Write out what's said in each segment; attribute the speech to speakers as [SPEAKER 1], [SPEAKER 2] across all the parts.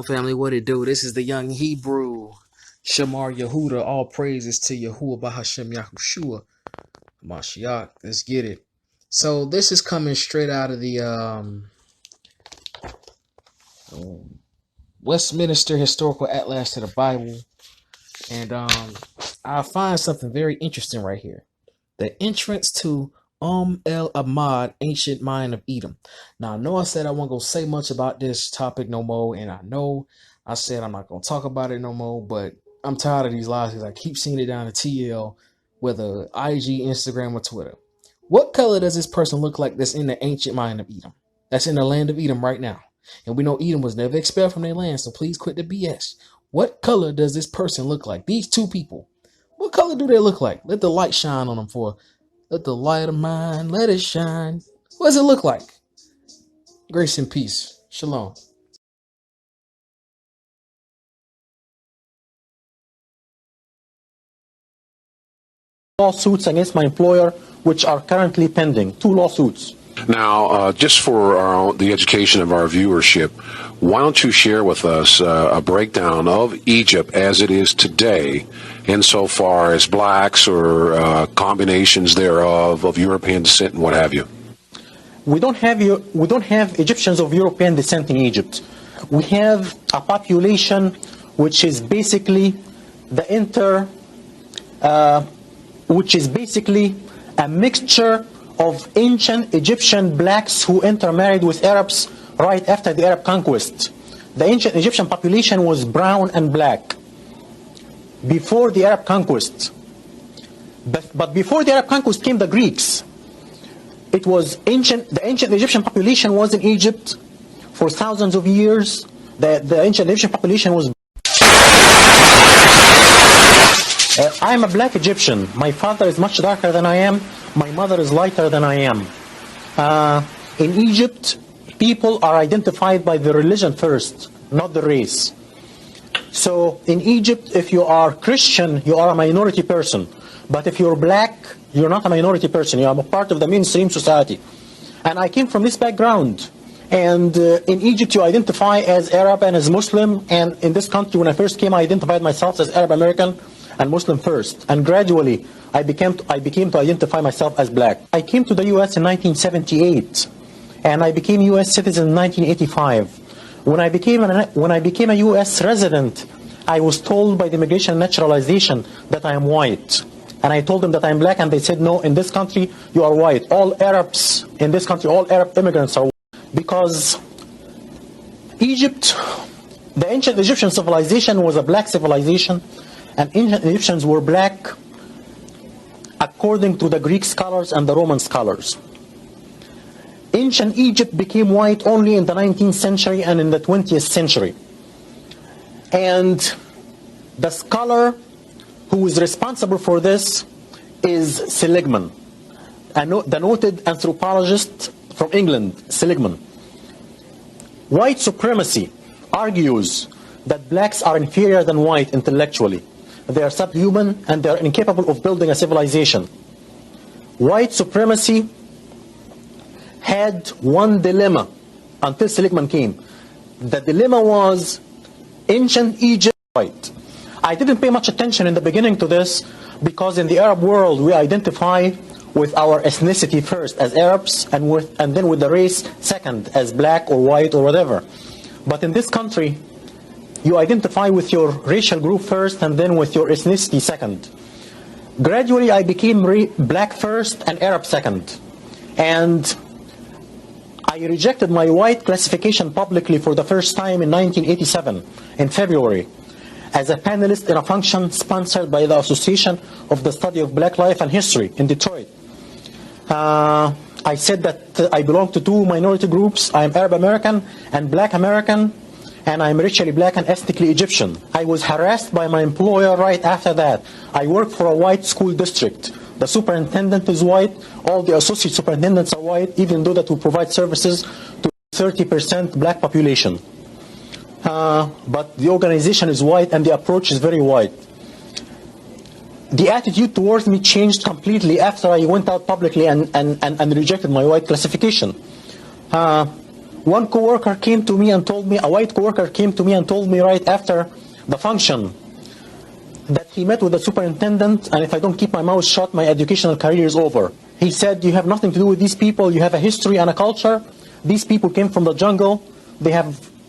[SPEAKER 1] Family, what it do? This is the young Hebrew, Shamar Yehuda. All praises to Yahuwah Bahashem Yahushua Mashiach. Let's get it. So this is coming straight out of the Westminster Historical Atlas to the Bible, and I find something very interesting right here: the entrance to El Ahmad, ancient mine of Edom. Now, I know I said I wasn't going to say much about this topic no more, and I know I said I'm not going to talk about it no more, but I'm tired of these lies because I keep seeing it down in TL, whether IG, Instagram, or Twitter. What color does this person look like that's in the ancient mine of Edom? That's in the land of Edom right now. And we know Edom was never expelled from their land, so please quit the BS. What color does this person look like? These two people. What color do they look like? Let the light shine on them for let the light of mine, let it shine. What does it look like? Grace and peace. Shalom.
[SPEAKER 2] Lawsuits against my employer, which are currently pending. 2 lawsuits.
[SPEAKER 3] Now, just for the education of our viewership, why don't you share with us a breakdown of Egypt as it is today, insofar as blacks or combinations thereof of European descent and what have you?
[SPEAKER 2] We don't have Egyptians of European descent in Egypt. We have a population which is basically a mixture of ancient Egyptian blacks who intermarried with Arabs right after the Arab conquest. The ancient Egyptian population was brown and black before the Arab conquest. But before the Arab conquest came the Greeks. It was the ancient Egyptian population was in Egypt for thousands of years. The ancient Egyptian population was. I'm a black Egyptian. My father is much darker than I am. My mother is lighter than I am. In Egypt, people are identified by the religion first, not the race. So in Egypt, if you are Christian, you are a minority person. But if you're black, you're not a minority person. You are a part of the mainstream society. And I came from this background. And in Egypt, you identify as Arab and as Muslim. And in this country, when I first came, I identified myself as Arab American and Muslim first. And gradually, I became to identify myself as black. I came to the U.S. in 1978. And I became a U.S. citizen in 1985. When I became a U.S. resident, I was told by the Immigration and Naturalization that I am white. And I told them that I'm black, and they said, no, in this country, you are white. All Arabs in this country, all Arab immigrants are white. Because Egypt, the ancient Egyptian civilization was a black civilization, and ancient Egyptians were black according to the Greek scholars and the Roman scholars. Ancient Egypt became white only in the 19th century and in the 20th century. And the scholar who is responsible for this is Seligman, the noted anthropologist from England, Seligman. White supremacy argues that blacks are inferior than white intellectually. They are subhuman and they are incapable of building a civilization. White supremacy had one dilemma until Seligman came. The dilemma was ancient Egypt white. I didn't pay much attention in the beginning to this because in the Arab world we identify with our ethnicity first as Arabs and then with the race second as black or white or whatever. But in this country you identify with your racial group first and then with your ethnicity second. Gradually I became black first and Arab second. And I rejected my white classification publicly for the first time in 1987 in February as a panelist in a function sponsored by the Association of the Study of Black Life and History in Detroit. I said that I belong to 2 minority groups. I am Arab American and Black American, and I am racially black and ethnically Egyptian. I was harassed by my employer right after that. I work for a white school district. The superintendent is white. All the associate superintendents are white, even though that we provide services to 30% black population. But the organization is white and the approach is very white. The attitude towards me changed completely after I went out publicly and rejected my white classification. One coworker came to me and told me, a white coworker came to me and told me right after the function that he met with the superintendent, and if I don't keep my mouth shut, my educational career is over. He said, you have nothing to do with these people, you have a history and a culture. These people came from the jungle,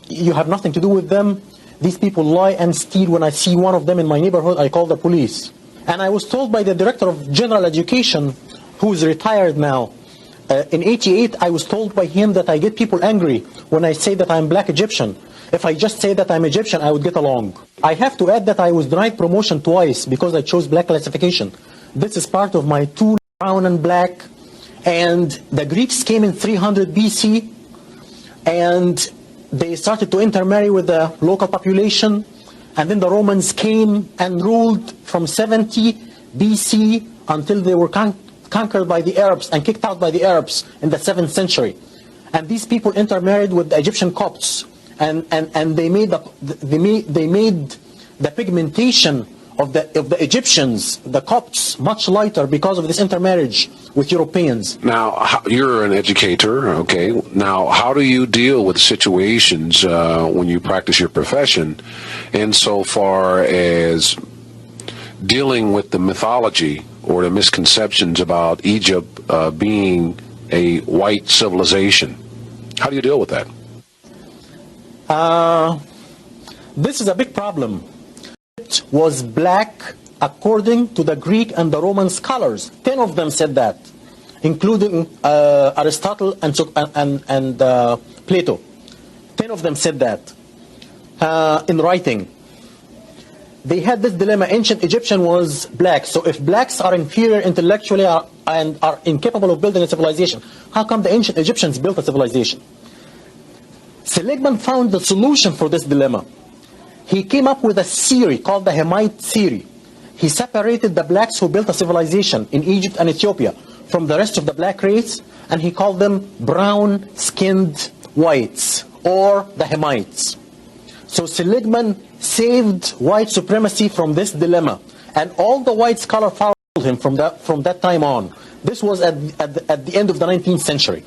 [SPEAKER 2] you have nothing to do with them. These people lie and steal. When I see one of them in my neighborhood, I call the police. And I was told by the director of general education, who is retired now, in '88, I was told by him that I get people angry when I say that I'm black Egyptian. If I just say that I'm Egyptian, I would get along. I have to add that I was denied promotion twice because I chose black classification. This is part of my two, brown and black. And the Greeks came in 300 BC, and they started to intermarry with the local population. And then the Romans came and ruled from 70 BC until they were conquered by the Arabs and kicked out by the Arabs in the 7th century. And these people intermarried with the Egyptian Copts, and they made the pigmentation of the Egyptians, the Copts, much lighter because of this intermarriage with Europeans.
[SPEAKER 3] Now, you're an educator, okay? Now, how do you deal with situations when you practice your profession insofar as dealing with the mythology or the misconceptions about Egypt being a white civilization? How do you deal with that?
[SPEAKER 2] This is a big problem. It was black according to the Greek and the Roman scholars. 10 of them said that, including Aristotle and Plato. 10 of them said that in writing. They had this dilemma. Ancient Egyptian was black. So if blacks are inferior intellectually and are incapable of building a civilization, how come the ancient Egyptians built a civilization? Seligman found the solution for this dilemma. He came up with a theory called the Hemite theory. He separated the blacks who built a civilization in Egypt and Ethiopia from the rest of the black race, and he called them brown-skinned whites, or the Hemites. So Seligman saved white supremacy from this dilemma, and all the white scholars followed him from that time on. This was at the end of the 19th century.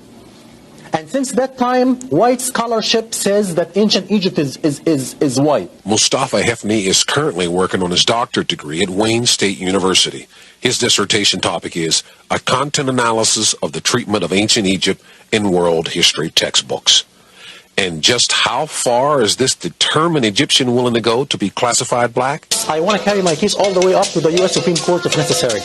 [SPEAKER 2] And since that time, white scholarship says that ancient Egypt is white.
[SPEAKER 3] Mustafa Hefni is currently working on his doctorate degree at Wayne State University. His dissertation topic is a content analysis of the treatment of ancient Egypt in world history textbooks. And just how far is this determined Egyptian willing to go to be classified black?
[SPEAKER 2] I want to carry my case all the way up to the U.S. Supreme Court if necessary.